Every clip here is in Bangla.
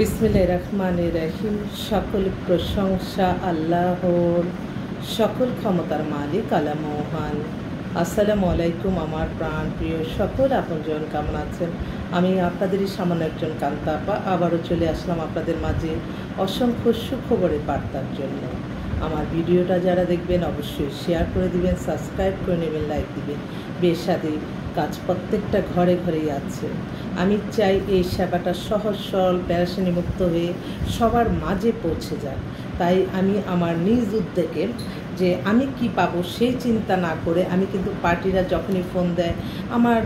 বিসমিল্লাহির রহমানির রহিম। সকল প্রশংসা আল্লাহর, সকল ক্ষমতার মালিক আল্লাহ মহান। আসসালামু আলাইকুম আমার প্রাণ প্রিয় সকল আপনজন, কেমন আছেন? আমি আপনাদেরই সামান্য একজন কান্তা আপা আবারও চলে আসলাম আপনাদের মাঝে অসংখ্য সুখবরের বার্তার জন্য। আমার ভিডিওটা যারা দেখবেন অবশ্যই শেয়ার করে দিবেন, সাবস্ক্রাইব করে নেবেন, লাইক দিবেন। বিয়ে শাদী কাজ প্রত্যেকটা ঘরে ঘরেই আছে। আমি চাই এই সেবাটা সহজ সরল প্যারাশানি মুক্ত হয়ে সবার মাঝে পৌঁছে যায়। তাই আমি আমার নিজ উদ্যোগে যে আমি কি পাবো সেই চিন্তা না করে আমি কিন্তু পার্টিরা যখনই ফোন দেয় আমার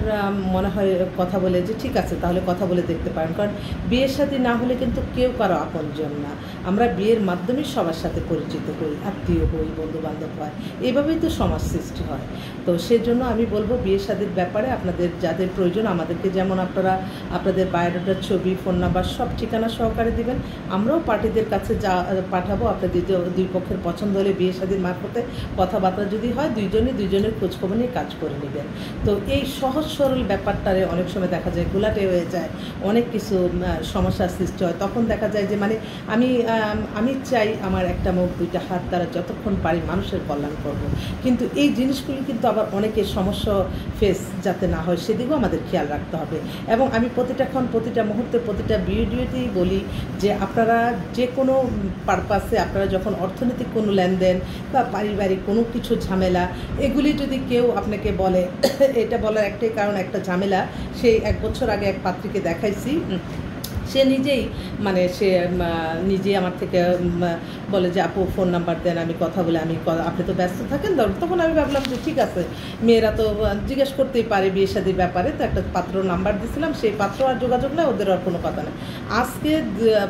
মনে হয় কথা বলে যে ঠিক আছে তাহলে কথা বলে দেখতে পারেন, কারণ বিয়ের সাথে না হলে কিন্তু কেউ কারো আপনজন না। আমরা বিয়ের মাধ্যমেই সবার সাথে পরিচিত হই, আত্মীয় হই, বন্ধুবান্ধব হয়, এভাবেই তো সমাজ সৃষ্টি হয়। তো সেজন্য আমি বলবো বিয়ের শাদীর ব্যাপারে আপনাদের যাদের প্রয়োজন আমাদেরকে যেমন আপনারা আপনাদের বায়োডাটার ছবি, ফোন নাম্বার সব ঠিকানা সহকারে দিবেন। আমরাও পার্টিদের কাছে যা পাঠাবো আপনাদের দুই পক্ষের পছন্দ হলে বিয়ে শাদীর মারফতে কথাবার্তা যদি হয় দুইজনের খোঁজখবর নিয়ে কাজ করে নেবেন। তো এই সহজ সরল ব্যাপারটারে অনেক সময় দেখা যায় ঘোলাটে হয়ে যায়, অনেক কিছু সমস্যার সৃষ্টি হয়। তখন দেখা যায় যে আমি চাই আমার একটা মুখ দুইটা হাত দ্বারা যতক্ষণ পারি মানুষের কল্যাণ করব, কিন্তু এই জিনিসগুলি কিন্তু আবার অনেকের সমস্যা ফেস যাতে না হয় সেদিকেও আমাদের খেয়াল রাখতে হবে। এবং আমি প্রতিটাক্ষণ প্রতিটা মুহূর্তে প্রতিটা ভিডিওতেই বলি যে আপনারা যে কোনো পারপাসে আপনারা যখন অর্থনৈতিক কোনো লেনদেন বা পারিবারিক কোনো কিছু ঝামেলা এগুলি যদি কেউ আপনাকে বলে, এটা বলার একটাই কারণ, একটা ঝামেলা সেই 1 বছর আগে এক পাত্রীকে দেখাইছি। সে নিজেই সে নিজেই আমার থেকে বলে যে আপু ফোন নাম্বার দেন, আমি কথা বলে আপনি তো ব্যস্ত থাকেন। তখন আমি ভাবলাম যে ঠিক আছে, মেয়েরা তো জিজ্ঞেস করতেই পারে বিয়ে শাদীর ব্যাপারে, তো একটা পাত্র নাম্বার দিয়েছিলাম, সেই পাত্র আর যোগাযোগ নেই, ওদের আর কোনো কথা নেই। আজকে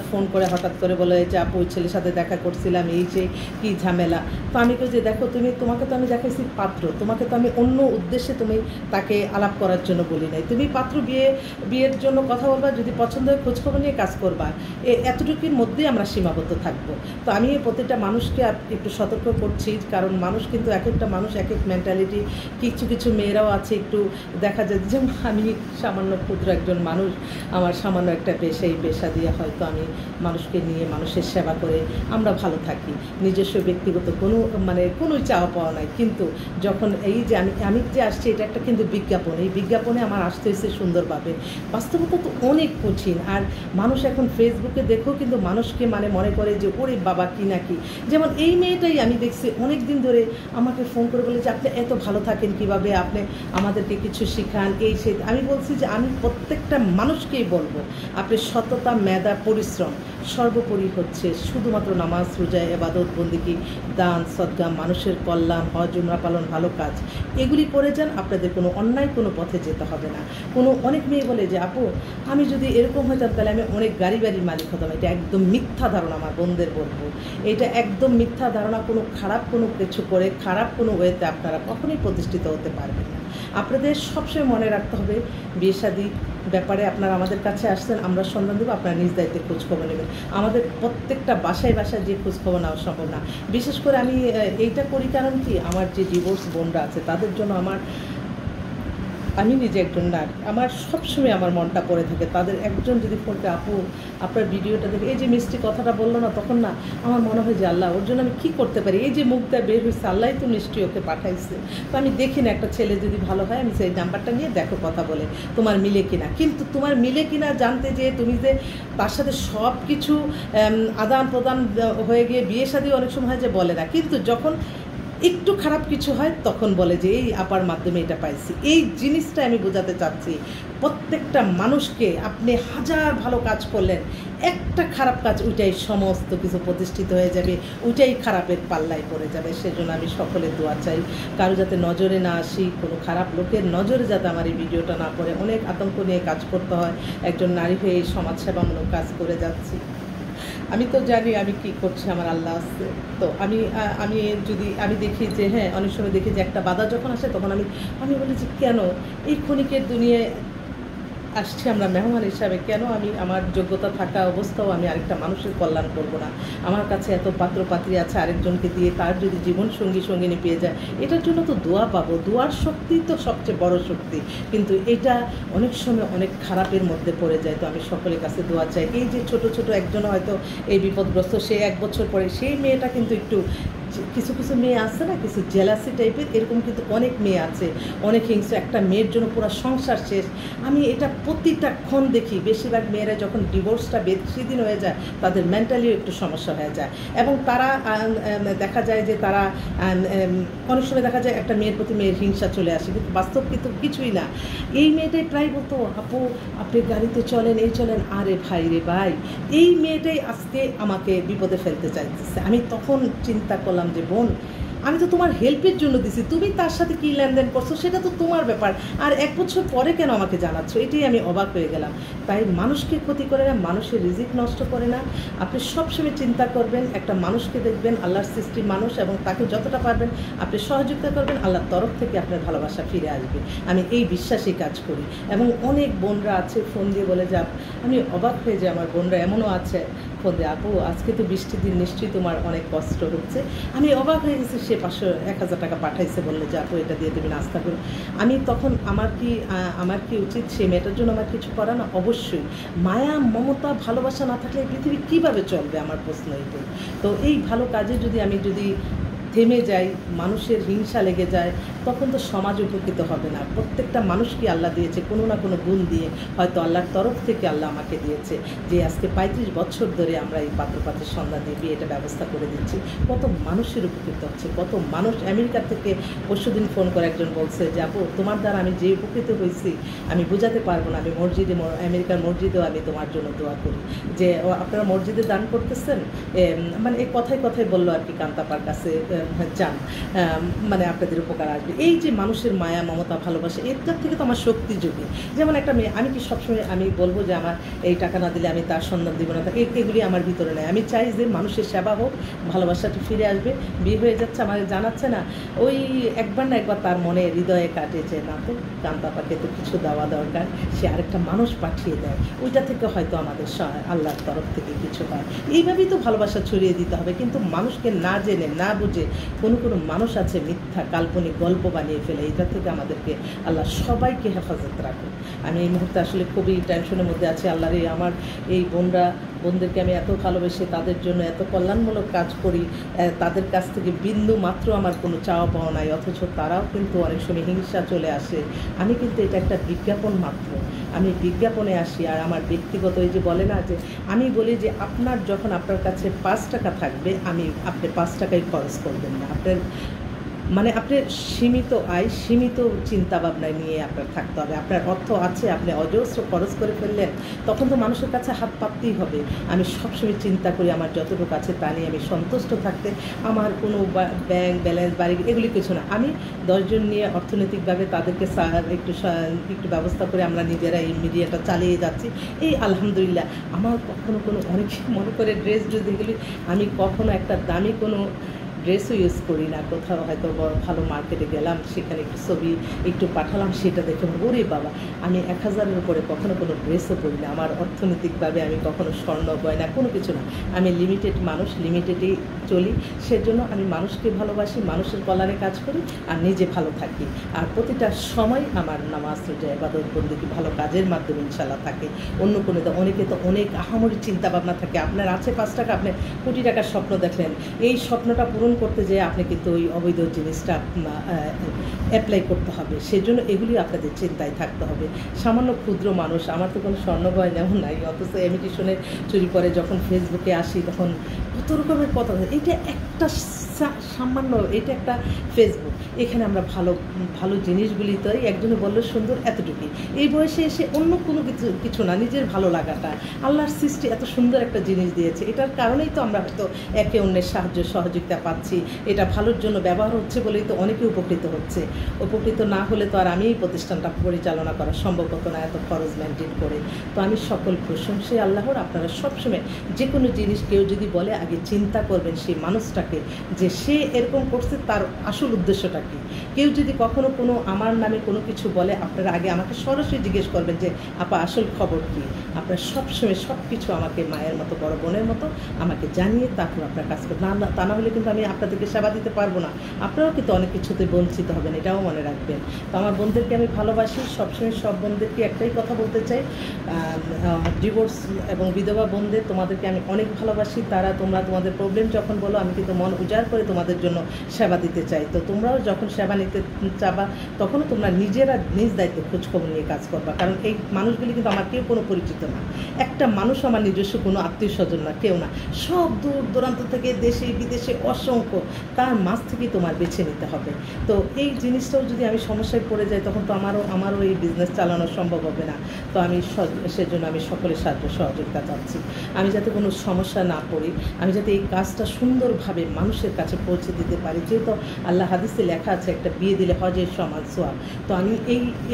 ফোন করে হঠাৎ করে বলে যে আপু ওই ছেলের সাথে দেখা করছিলাম, এই সেই কী ঝামেলা। তো আমি কই যে দেখো তোমাকে তো আমি দেখাইছি পাত্র, তোমাকে তো আমি অন্য উদ্দেশ্যে তাকে আলাপ করার জন্য বলি নাই। তুমি পাত্র বিয়ের জন্য কথা বলবা, যদি পছন্দ হয় খোঁজখবর নিয়ে কাজ করবা, এতটুকুর মধ্যেই আমরা সীমাবদ্ধ থাকবো। তো আমি প্রত্যেকটা মানুষকে একটু সতর্ক করছি, কারণ মানুষ কিন্তু এক একটা মানুষ এক এক মেন্টালিটি। কিছু মেয়েরাও আছে একটু দেখা যায় যে আমি সামান্য ক্ষুদ্র একজন মানুষ, আমার সামান্য একটা পেশা, এই পেশা দিয়ে হয়তো আমি মানুষকে নিয়ে মানুষের সেবা করে আমরা ভালো থাকি, নিজস্ব ব্যক্তিগত কোনো চাওয়া পাওয়া নাই। কিন্তু যখন এই যে আমি যে আসছি এটা একটা কিন্তু বিজ্ঞাপন, এই বিজ্ঞাপনে আমার আসতে হয়েছে সুন্দরভাবে। বাস্তবতা তো অনেক কঠিন। আর মানুষ এখন ফেসবুকে দেখেও কিন্তু মানুষকে মনে করে যে ওরে বাবা কি নাকি। যেমন এই মেয়েটাই আমি দেখছি অনেক দিন ধরে আমাকে ফোন করে বলে যে আপনি এত ভালো থাকেন কিভাবে, আপনি আমাদেরকে কিছু শিখান, এই সেই। আমি বলছি যে আমি প্রত্যেকটা মানুষকেই বলবো আপনি সততা, মেধা, পরিশ্রম সর্বোপরি হচ্ছে শুধুমাত্র নামাজ, রোজা, ইবাদত, বন্দেগী, দান, সদকা, মানুষের কল্যাণ, হজ, উমরা পালন, ভালো কাজ, এগুলি করে যান। আপনাদের কোনো অন্যায় কোনো পথে যেতে হবে না। অনেক মেয়ে বলে যে আপু আমি যদি এরকম হইতাম তাহলে আমি অনেক বাড়ির মালিক হতাম। এটা একদম মিথ্যা ধারণা, আমার বোনদের বলবো এটা একদম মিথ্যা ধারণা। খারাপ কোনো কিছু করে খারাপ কোনো ওয়েতে আপনারা কখনোই প্রতিষ্ঠিত হতে পারবেন না। আপনাদের সবসময় মনে রাখতে হবে বিয়ে শাদী ব্যাপারে আপনারা আমাদের কাছে আসছেন, আমরা সন্ধান দেবো, আপনারা নিজ দায়িত্বে খোঁজখবর নেবেন। আমাদের প্রত্যেকটা বাসায় যে খোঁজখবর নেওয়া সম্ভব না। বিশেষ করে আমি এইটা করি কারণ কি, আমার যে ডিভোর্স বোনরা আছে তাদের জন্য আমি নিজে একজন নারী, আমার সবসময় আমার মনটা পড়ে থাকে। তাদের একজন যদি ফোনকে আপু আপনার ভিডিওটা দেখে এই যে মিষ্টি কথাটা বললো না, তখন না আমার মনে হয় যে আল্লাহ ওর জন্য আমি কী করতে পারি। এই যে মুখটা বের হয়েছে আল্লাহই তো নিশ্চয়ই ওকে পাঠাইছে। তো আমি দেখি না একটা ছেলে যদি ভালো হয়, আমি সেই নাম্বারটা নিয়ে দেখো কথা বলে তোমার মিলে কিনা। কিন্তু তোমার মিলে কিনা জানতে যে তুমি যে তার সাথে সব কিছু আদান প্রদান হয়ে গিয়ে বিয়ে শাদী অনেক সময় হয় যে বলে না, কিন্তু যখন একটু খারাপ কিছু হয় তখন বলে যে এই আপার মাধ্যমে এটা পাইছি। এই জিনিসটা আমি বোঝাতে চাচ্ছি, প্রত্যেকটা মানুষকে আপনি হাজার ভালো কাজ করলেন, একটা খারাপ কাজ ওইটাই সমস্ত কিছু প্রতিষ্ঠিত হয়ে যাবে, ওইটাই খারাপের পাল্লায় পড়ে যাবে। সেজন্য আমি সকলের দোয়া চাই, কারো যাতে নজরে না আসি, কোনো খারাপ লোকের নজরে যাতে আমার এই ভিডিওটা না পড়ে। অনেক আতঙ্ক নিয়ে কাজ করতে হয়, একজন নারী হয়ে এই সমাজসেবামূলক কাজ করে যাচ্ছি। আমি তো জানি আমি কি করছি, আমার আল্লাহ আছে। তো আমি দেখি যে হ্যাঁ, অনেক সময় দেখি যে একটা বাধা যখন আসে তখন আমি বলি যে কেন এই ক্ষণিকের দুনিয়ায় আসছি আমরা মেহমান হিসাবে, কেন আমি আমার যোগ্যতা থাকা অবস্থাও আমি আরেকটা মানুষের কল্যাণ করব না? আমার কাছে এত পাত্রপাত্রী আছে, আরেকজনকে দিয়ে তার যদি জীবন সঙ্গিনী পেয়ে যায়, এটার জন্য তো দোয়া পাবো। দোয়ার শক্তি তো সবচেয়ে বড় শক্তি, কিন্তু এটা অনেক সময় অনেক খারাপের মধ্যে পড়ে যায়। তো আমি সকলের কাছে দোয়া চাই। এই যে ছোট ছোট একজন হয়তো এই বিপদগ্রস্ত, সে 1 বছর পরে সেই মেয়েটা কিন্তু একটু, কিছু কিছু মেয়ে আছে না, কিছু জেলাসি টাইপের, এরকম কিন্তু অনেক মেয়ে আছে, অনেক হিংস্র। একটা মেয়ের জন্য পুরো সংসার শেষ। আমি এটা প্রতিটাক্ষণ দেখি। বেশিরভাগ মেয়েরা যখন ডিভোর্সটা বেশি দিন হয়ে যায়, তাদের মেন্টালিও একটু সমস্যা হয়ে যায়, এবং তারা দেখা যায় যে তারা অনেক সময় দেখা যায় একটা মেয়ের প্রতি মেয়ের হিংসা চলে আসে, কিন্তু বাস্তব কিন্তু কিছুই না। এই মেয়েটাই প্রায় বলতো, আপু আপনি গাড়িতে চলেন, এই চলেন। আরে ভাই রে ভাই, এই মেয়েটাই আজকে আমাকে বিপদে ফেলতে চাইতেছে। আমি তখন চিন্তা করলাম যে বোন, আমি তো তোমার হেল্পের জন্য দিছি, তুমি তার সাথে কী লেনদেন করছো সেটা তো তোমার ব্যাপার, আর 1 বছর পরে কেন আমাকে জানাচ্ছ? এটাই আমি অবাক হয়ে গেলাম। তাই মানুষকে ক্ষতি করে না, মানুষের রিজিক নষ্ট করে না। আপনি সবসময় চিন্তা করবেন, একটা মানুষকে দেখবেন আল্লাহর সৃষ্টি মানুষ, এবং তাকে যতটা পারবেন আপনি সহযোগিতা করবেন, আল্লাহর তরফ থেকে আপনার ভালোবাসা ফিরে আসবে। আমি এই বিশ্বাসেই কাজ করি। এবং অনেক বোনরা আছে ফোন দিয়ে বলে যে, আমি অবাক হয়ে যাই, আমার বোনরা এমনও আছে ফোন দিয়ে, আপু আজকে তো বৃষ্টির দিন, নিশ্চয়ই তোমার অনেক কষ্ট হচ্ছে। আমি অবাক হয়ে গেছি, সে 500-1000 টাকা পাঠাইছে, বললো যে আপু এটা দিয়ে তুমি নাস্তা করো। আমি তখন আমার কি উচিত সেই মেয়েটার জন্য আমার কিছু করা? না, অবশ্যই। মায়া মমতা ভালোবাসা না থাকলে পৃথিবী কীভাবে চলবে? আমার প্রশ্ন এইটাই। তো এই ভালো কাজে আমি যদি থেমে যাই, মানুষের হিংসা লেগে যায়, তখন তো সমাজ উপকৃত হবে না। প্রত্যেকটা মানুষকে আল্লাহ দিয়েছে কোনো না কোনো গুণ দিয়ে, হয়তো আল্লাহর তরফ থেকে আল্লাহ আমাকে দিয়েছে, যে আজকে 35 বছর ধরে আমরা এই পাত্রপাত্রের সন্ধান দিয়ে বিয়েটা ব্যবস্থা করে দিচ্ছি। কত মানুষের উপকৃত হচ্ছে, কত মানুষ। আমেরিকা থেকে পরশুদিন ফোন করে একজন বলছে যে, আপু তোমার দ্বারা আমি যে উপকৃত হয়েছি আমি বোঝাতে পারবো না। আমি আমেরিকার মসজিদেও আমি তোমার জন্য দোয়া করি, যে আপনারা মসজিদে দান করতেছেন, মানে এই কথায় কথায় বললো আর কি, কান্তাপার কাছে যান, মানে আপনাদের উপকার আসবে। এই যে মানুষের মায়া মমতা ভালোবাসা, এটার থেকে তো আমার শক্তি যোগে। যেমন একটা মেয়ে, আমি কি সবসময় আমি বলবো যে আমার এই টাকা না দিলে আমি তার সন্ধান দিব না, এগুলি আমার ভিতরে নেই। আমি চাই যে মানুষের সেবা হোক, ভালোবাসাটি ফিরে আসবে। বিয়ে হয়ে যাচ্ছে, আমাকে জানাচ্ছে না, ওই একবার না একবার তার মনে হৃদয়ে কাটে যে না, তো কান্তাপাকে তো কিছু দেওয়া দরকার, সে আরেকটা মানুষ পাঠিয়ে দেয়, ওইটা থেকে হয়তো আমাদের আল্লাহর তরফ থেকে কিছু হয়। এইভাবেই তো ভালোবাসা ছড়িয়ে দিতে হবে। কিন্তু মানুষকে না জেনে না বুঝে কোনো মানুষ আছে মিথ্যা কাল্পনিক গল্প বানিয়ে ফেলে, এটা থেকে আমাদেরকে আল্লাহ সবাইকে হেফাজত রাখুন। আমি এই মুহূর্তে আসলে খুবই টেনশনের মধ্যে আছি। আল্লাহর আমার এই বোনদেরকে আমি এত ভালোবেসে তাদের জন্য এত কল্যাণমূলক কাজ করি, তাদের কাছ থেকে বিন্দু মাত্র আমার কোনো চাওয়া পাওয়া নাই, অথচ তারাও কিন্তু অনেক সময় হিংসা চলে আসে। আমি কিন্তু এটা একটা বিজ্ঞাপন মাত্র, আমি বিজ্ঞাপনে আসি। আর আমার ব্যক্তিগত, এই যে বলে না যে, আমি বলি যে আপনার যখন আপনার কাছে 5 টাকা থাকবে, আপনি 5 টাকাই খরচ করবেন না। মানে আপনার সীমিত আয়, সীমিত চিন্তাভাবনা নিয়ে আপনার থাকতে হবে। আপনার অর্থ আছে, আপনি অজস্র খরচ করে ফেললেন, তখন তো মানুষের কাছে হাত পাততেই হবে। আমি সবসময় চিন্তা করি আমার যতটুকু আছে তা নিয়ে আমি সন্তুষ্ট থাকতে, আমার কোনো ব্যাংক ব্যালেন্স বাড়ি এগুলি কিছু না। আমি 10 জন নিয়ে অর্থনৈতিকভাবে তাদেরকে একটু ব্যবস্থা করে আমরা নিজেরা এই মিডিয়াটা চালিয়ে যাচ্ছি। এই আলহামদুলিল্লাহ। আমার কখনো অনেকে মনে করে ড্রেস এগুলি, আমি কখনো একটা দামি কোনো ড্রেসও ইউজ করি না। কোথাও হয়তো ভালো মার্কেটে গেলাম, সেখানে একটু ছবি একটু পাঠালাম, সেটা দেখে ওরে বাবা, আমি 1000-এর উপরে কখনো কোনো ড্রেসও করি না। আমার অর্থনৈতিকভাবে আমি কখনো স্বর্ণ গয়না কোনো কিছু না, আমি লিমিটেড মানুষ, লিমিটেডেই চলি। সেজন্য আমি মানুষকে ভালোবাসি, মানুষের কল্যাণে কাজ করি, আর নিজে ভালো থাকি। আর প্রতিটা সময় আমার নামাজ রোজা ইবাদত বন্দেগী ভালো কাজের মাধ্যমে ইনশাআল্লাহ থাকে। অন্য কোনো অনেকে তো অনেক আহামরি চিন্তাভাবনা থাকে। আপনার আছে 5 টাকা, আপনি কোটি টাকার স্বপ্ন দেখলেন, এই স্বপ্নটা পূরণ করতে যেয়ে আপনি কিন্তু ওই অবৈধ জিনিসটা অ্যাপ্লাই করতে হবে। সেজন্য এগুলি আপনাদের চিন্তায় থাকতে হবে। সামান্য ক্ষুদ্র মানুষ, আমার তো কোনো স্বর্ণ গয়নাও নাই, অথচ ইমিটেশনের চুরি করে যখন ফেসবুকে আসি তখন কত রকমের কথা। এটা একটা সামান্য, এটা একটা ফেসবুক, এখানে আমরা ভালো ভালো জিনিসগুলি তো একজনে বললো সুন্দর, এতটুকুই। এই বয়সে এসে অন্য কোনো কিছু না, নিজের ভালো লাগাটা। আল্লাহর সৃষ্টি এত সুন্দর একটা জিনিস দিয়েছে, এটার কারণেই তো আমরা হয়তো একে অন্যের সাহায্য সহযোগিতা পাচ্ছি। পাচ্ছি, এটা ভালোর জন্য ব্যবহার হচ্ছে বলেই তো অনেকে উপকৃত হচ্ছে। উপকৃত না হলে তো আর আমি এই প্রতিষ্ঠানটা পরিচালনা করা সম্ভব হতো না এত খরচ মেনটেন করে। তো আমি সকল প্রশংসাই আল্লাহর। আপনারা সবসময় যে কোনো জিনিস কেউ যদি বলে আগে চিন্তা করবেন সেই মানুষটাকে, যে সে এরকম করছে তার আসল উদ্দেশ্যটা কী। কেউ যদি কখনো কোনো আমার নামে কোনো কিছু বলে, আপনারা আগে আমাকে সরাসরি জিজ্ঞেস করবেন যে আপা আসল খবর কী। আপনারা সবসময় সব কিছু আমাকে মায়ের মতো বড় বোনের মতো আমাকে জানিয়ে তারপর আপনার কাজ করবেন। না তা না হলে কিন্তু আমি আপনাদেরকে সেবা দিতে পারবো না, আপনারাও কিন্তু অনেক কিছুতে বঞ্চিত হবেন, এটাও মনে রাখবেন। তো আমার বোনদেরকে আমি ভালোবাসি, সবসময় সব বোনদেরকে একটাই কথা বলতে চাই, ডিভোর্স এবং বিধবা বোনদের তোমাদেরকে আমি অনেক ভালোবাসি। তোমরা তোমাদের প্রবলেম যখন বলো আমি কিন্তু মন উজাড় করে তোমাদের জন্য সেবা দিতে চাই। তো তোমরাও যখন সেবা নিতে চাবা তখনও তোমরা নিজেরা নিজ দায়িত্বে খোঁজখবর নিয়ে কাজ করবা, কারণ এই মানুষগুলি কিন্তু আমার কেউ কোনো পরিচিত না। একটা মানুষ আমার নিজস্ব কোনো আত্মীয় স্বজন না, কেউ না, সব দূর দূরান্ত থেকে দেশে বিদেশে অসংখ্য, তার মাঝ থেকেই তোমার বেছে নিতে হবে। তো এই জিনিসটাও যদি আমি সমস্যায় পড়ে যাই তখন তো আমারও এই বিজনেস চালানো সম্ভব হবে না। তো আমি সেজন্য আমি সকলের সাহায্য সহযোগিতা চাচ্ছি। আমি যাতে কোনো সমস্যা না পড়ি, আমি যাতে এই কাজটা সুন্দরভাবে মানুষের কাছে পৌঁছে দিতে পারি। যেহেতু আল্লাহ হাদিসে লেখা আছে একটা বিয়ে দিলে হজের সমান সোয়াব। তো আমি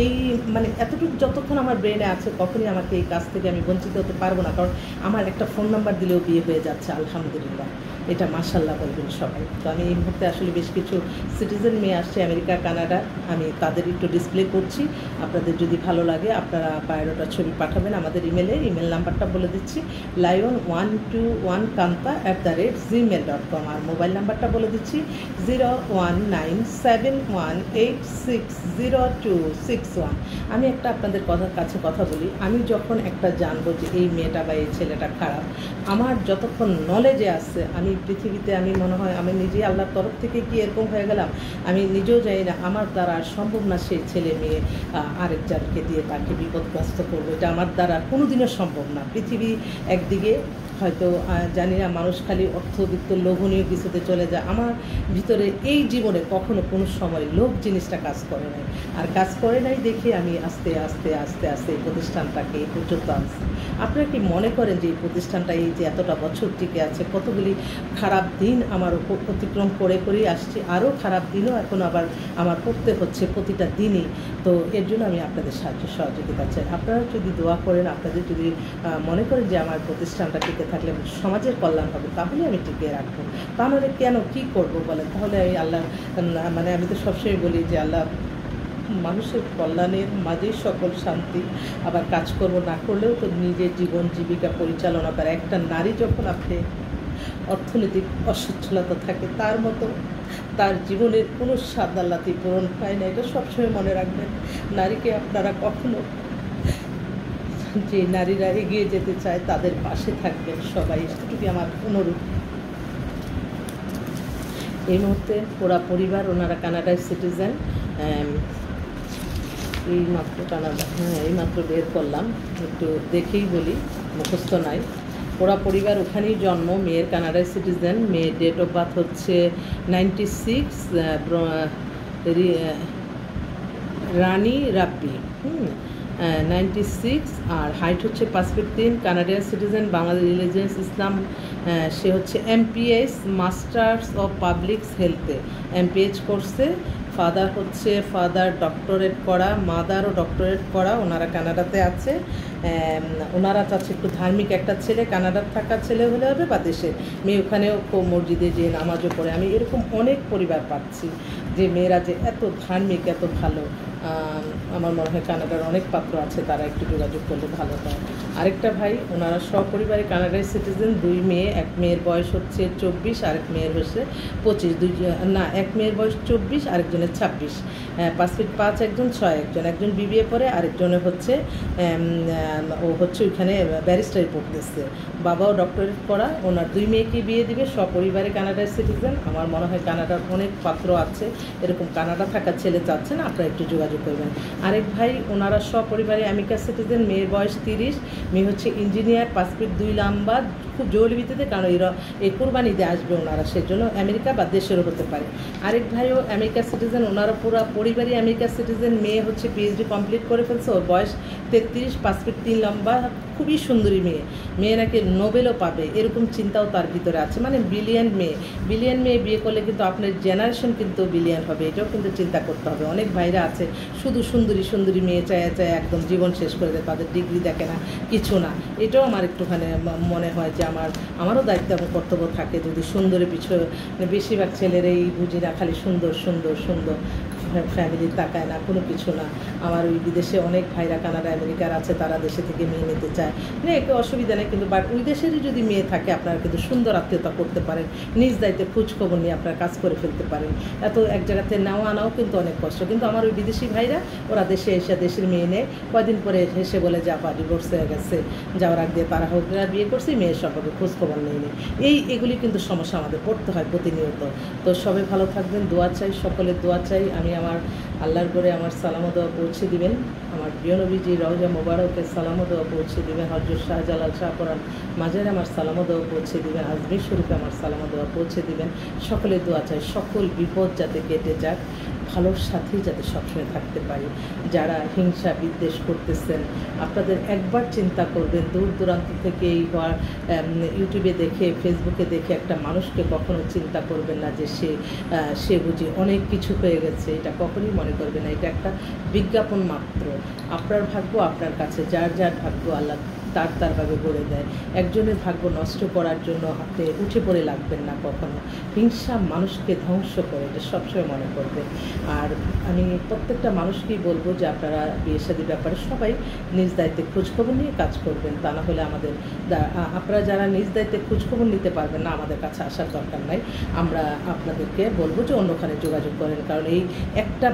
এই মানে এতটুকু যতক্ষণ আমার ব্রেনে আছে কখনই আমাকে এই কাজ থেকে আমি বঞ্চিত হতে পারবো না, কারণ আমার একটা ফোন নাম্বার দিলেও বিয়ে হয়ে যাচ্ছে আলহামদুলিল্লাহ। এটা মাশাল্লাহ বলবেন সবাই। তো আমি এই মুহূর্তে আসলে বেশ কিছু সিটিজেন মেয়ে আসছে আমেরিকা কানাডা, আমি তাদের একটু ডিসপ্লে করছি। আপনাদের যদি ভালো লাগে আপনারা বায়োডাটা ছবি পাঠাবেন আমাদের ইমেল নাম্বারটা বলে দিচ্ছি, lion121kanta@gmail.com। আর মোবাইল নাম্বারটা বলে দিচ্ছি 019718600261। আমি একটা আপনাদের কাছে কথা বলি, আমি যখন একটা জানবো যে এই মেয়েটা বা এই ছেলেটা খারাপ, আমার যতক্ষণ নলেজে আছে আমি পৃথিবীতে, আমি মনে হয় আমি নিজেই আল্লাহর তরফ থেকে কি এরকম হয়ে গেলাম আমি নিজেও জানি না, আমার দ্বারা আর সম্ভব না সেই ছেলে মেয়ে আরেকজনকে দিয়ে তাকে বিপদগ্রস্ত করবো। এটা আমার দ্বারা কোনোদিনও সম্ভব না। পৃথিবী একদিকে হয়তো জানি না, মানুষ খালি অর্থবিত্ত লোভনীয় কিছুতে চলে যায়। আমার ভিতরে এই জীবনে কখনো কোনো সময় লোভ জিনিসটা কাজ করে নাই, আর কাজ করে নাই দেখে আমি আস্তে আস্তে আস্তে আস্তে এই প্রতিষ্ঠানটাকে এই পর্যন্ত আনছি। আপনারা কি মনে করেন যে এই প্রতিষ্ঠানটা এই যে এতটা বছর টিকে আছে, কতগুলি খারাপ দিন আমার অতিক্রম করেই আসছি, আরও খারাপ দিনও এখন আবার আমার করতে হচ্ছে প্রতিটা দিনই। তো এর জন্য আমি আপনাদের সাহায্য সহযোগিতা চাই। আপনারা যদি দোয়া করেন, আপনাদের যদি মনে করেন যে আমার প্রতিষ্ঠানটা টিকে থাকলে সমাজের কল্যাণ হবে, তাহলে আমি টিকিয়ে রাখবো। তাহলে কেন কী করবো বলেন? তাহলে আমি আল্লাহ মানে আমি তো সবসময় বলি যে আল্লাহ মানুষের কল্যাণের মাঝেই সকল শান্তি। আবার কাজকর্ম না করলেও তো নিজের জীবন জীবিকা পরিচালনা করে। একটা নারী যখন আপনি অর্থনৈতিক অসচ্ছলতা থাকে তার মতো তার জীবনের কোনো স্বাদ আল্লাহতে পূরণ হয় না, এটা সবসময় মনে রাখবেন। নারীকে আপনারা কখনো, যে নারীরা এগিয়ে যেতে চায় তাদের পাশে থাকবেন সবাই, এতটুকু আমার অনুরোধ। এই মুহূর্তে পুরা পরিবার, ওনারা কানাডার সিটিজেন, এইমাত্র কানাডা, এইমাত্র বের করলাম, একটু দেখেই বলি, মুখস্থ নাই। পুরা পরিবার ওখানেই জন্ম, মেয়ের কানাডার সিটিজেন, মেয়ের ডেট অফ বার্থ হচ্ছে 96, রানী রাব্বি, 96, আর হাইট হচ্ছে 5 feet 3, Canadian citizen, Bangladesh religious Islam. সে হচ্ছে MPH মাস্টার্স অফ পাবলিক হেলথে MPH করছে। ফাদার ডক্টরেট করা, মাদারও ডক্টরেট করা। ওনারা কানাডাতে আছে। ওনারা চাচ্ছে একটু ধার্মিক একটা ছেলে, কানাডার থাকা ছেলে হলে হবে বা দেশের মেয়ে, ওখানেও মসজিদে যে নামাজও পড়ে। আমি এরকম অনেক পরিবার পাচ্ছি যে মেয়েরা যে এত ধার্মিক, এত ভালো। আমার মনে হয় কানাডার অনেক পাত্র আছে, তারা একটু যোগাযোগ করলে ভালো হয়। আরেকটা ভাই, ওনারা সপরিবারে কানাডার সিটিজেন, 2 মেয়ে, এক মেয়ের বয়স হচ্ছে 24, আরেক মেয়ের হচ্ছে 25, এক মেয়ের বয়স 24, আরেকজনের 26, 5 ফিট 5 একজন, 6 একজন, একজন BBA পড়ে, আরেকজনের হচ্ছে ও হচ্ছে ওইখানে ব্যারিস্টারি পড়তেছে, বাবাও ডক্টরেট করা। ওনার 2 মেয়েকে বিয়ে দিবে, সপরিবারে কানাডার সিটিজেন। আমার মনে হয় কানাডার অনেক পাত্র আছে, এরকম কানাডা থাকা ছেলে চাচ্ছেন, আপনারা একটু যোগাযোগ করবেন। আরেক ভাই, ওনারা সপরিবারে আমেরিকা সিটিজেন, মেয়ের বয়স 30, মেয়ে হচ্ছে ইঞ্জিনিয়ার, 5 ফিট 2 লম্বা, খুব জরুরি ভিত্তিতে, কারণ এই কোরবানিতে আসবে ওনারা, সেজন্য আমেরিকা বা দেশেরও হতে পারে। আরেক ভাইও আমেরিকা সিটিজেন, ওনারা পুরো পরিবারই আমেরিকার সিটিজেন, মেয়ে হচ্ছে পিএইচডি কমপ্লিট করে ফেলছে, ওর বয়স 33, 5 ফিট 3 লম্বা, খুবই সুন্দরী মেয়ে নাকি নোবেলও পাবে এরকম চিন্তাও তার ভিতরে আছে। মানে বিলিয়ন মেয়ে বিয়ে করলে কিন্তু আপনার জেনারেশন কিন্তু বিলিয়ন হবে, এটাও কিন্তু চিন্তা করতে হবে। অনেক ভাইরা আছে শুধু সুন্দরী মেয়ে চায় একদম জীবন শেষ করে দেয়, তাদের ডিগ্রি দেখে না, কিছু না। এটাও আমার একটুখানি মনে হয় যে আমারও দায়িত্ব এবং কর্তব্য থাকে, যদি সুন্দরী বেশিরভাগ ছেলেরাই বুঝি না, খালি সুন্দর ফ্যামিলি তাকায় না, কোনো কিছু না। আমার ওই বিদেশে অনেক ভাইরা কানাডা আমেরিকার আছে, তারা দেশে থেকে মেয়ে নিতে চায় না, একটু অসুবিধা নেই, কিন্তু বাট ওই দেশেরই যদি মেয়ে থাকে আপনারা কিন্তু সুন্দর আত্মীয়তা করতে পারেন, নিজ দায়িত্বে খোঁজখবর নিয়ে আপনারা কাজ করে ফেলতে পারেন। এত এক জায়গাতে নেওয়া আনাও কিন্তু অনেক কষ্ট। কিন্তু আমার ওই বিদেশি ভাইরা ওরা দেশে এসে দেশের মেয়ে নেয়, কয়দিন পরে এসে বলে যে আপা ডিভোর্স হয়ে গেছে, যাওয়ার আগ দিয়ে তারা হোক বিয়ে করছি, মেয়ের সম্পর্কে খোঁজখবর নেই। এগুলি কিন্তু সমস্যা আমাদের পড়তে হয় প্রতিনিয়ত। তো সবাই ভালো থাকবেন, দোয়া চাই, সকলের দোয়া চাই। আমি আমার আল্লাহর করে আমার সালামও দেওয়া পৌঁছে দিবেন, আমার প্রিয় নবীজি রওজা মোবারকে সালামও দেওয়া পৌঁছে দিবেন, হযরত শাহজালাল শাহপরান মাজারে আমার সালামও দেওয়া পৌঁছে দিবেন, আজমির শরীফে আমার সালামও দেওয়া পৌঁছে দিবেন। সকলের দোয়া চাই, সকল বিপদ যাতে কেটে যাক, ভালোর সাথেই যাতে সবসময় থাকতে পারি। যারা হিংসা বিদ্বেষ করতেছেন, আপনাদের একবার চিন্তা করবেন, দূর দূরান্ত থেকে বা ইউটিউবে দেখে ফেসবুকে দেখে একটা মানুষকে কখনো চিন্তা করবেন না যে সে বুঝি অনেক কিছু হয়ে গেছে, এটা কখনোই মনে করবেন না। এটা একটা বিজ্ঞাপন মাত্র। আপনার ভাগ্য আপনার কাছে, যার ভাগ্য আল্লাহ তারভাবে গড়ে দেয়। একজনের ভাগ্য নষ্ট করার জন্য আপনি উঠে পড়ে লাগবেন না কখনো। হিংসা মানুষকে ধ্বংস করে, এটা সবসময় মনে করবেন। আর আমি প্রত্যেকটা মানুষকেই বলবো যে আপনারা বিয়ে শাদীর ব্যাপারে সবাই নিজ দায়িত্বে খোঁজখবর নিয়ে কাজ করবেন। তা না হলে আপনারা যারা নিজ দায়িত্বে খোঁজখবর নিতে পারবেন না, আমাদের কাছে আসার দরকার নাই। আমরা আপনাদেরকে বলবো যে অন্যখানে যোগাযোগ করেন, কারণ এই একটা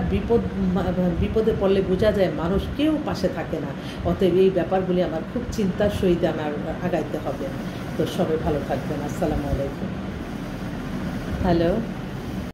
বিপদে পড়লে বোঝা যায় মানুষ কেউ পাশে থাকে না। অতএব এই ব্যাপারগুলি আমার খুব চিন্তার সহিত আমার আগাইতে হবে। তো সবাই ভালো থাকবেন। আসসালামু আলাইকুম। হ্যালো।